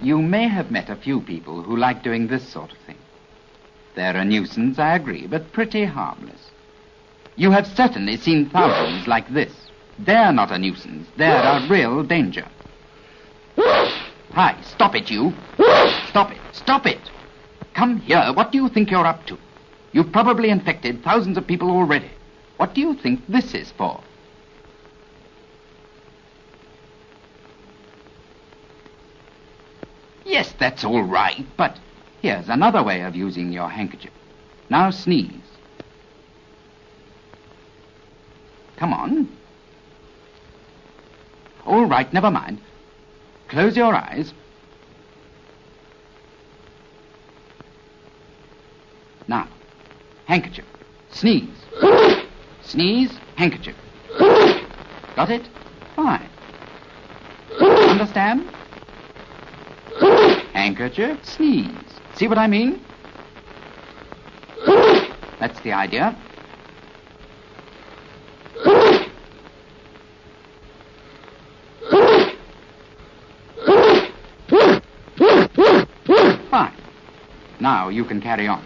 You may have met a few people who like doing this sort of thing. They're a nuisance, I agree, but pretty harmless. You have certainly seen thousands like this. They're not a nuisance. They're a real danger. Hi, stop it, you. Stop it. Stop it. Come here. What do you think you're up to? You've probably infected thousands of people already. What do you think this is for? Yes, that's all right, but here's another way of using your handkerchief. Now sneeze. Come on. All right, never mind. Close your eyes. Now, handkerchief. Sneeze. Sneeze, handkerchief. Got it? Fine. Understand? Handkerchief, sneeze. See what I mean? That's the idea. Fine. Now you can carry on.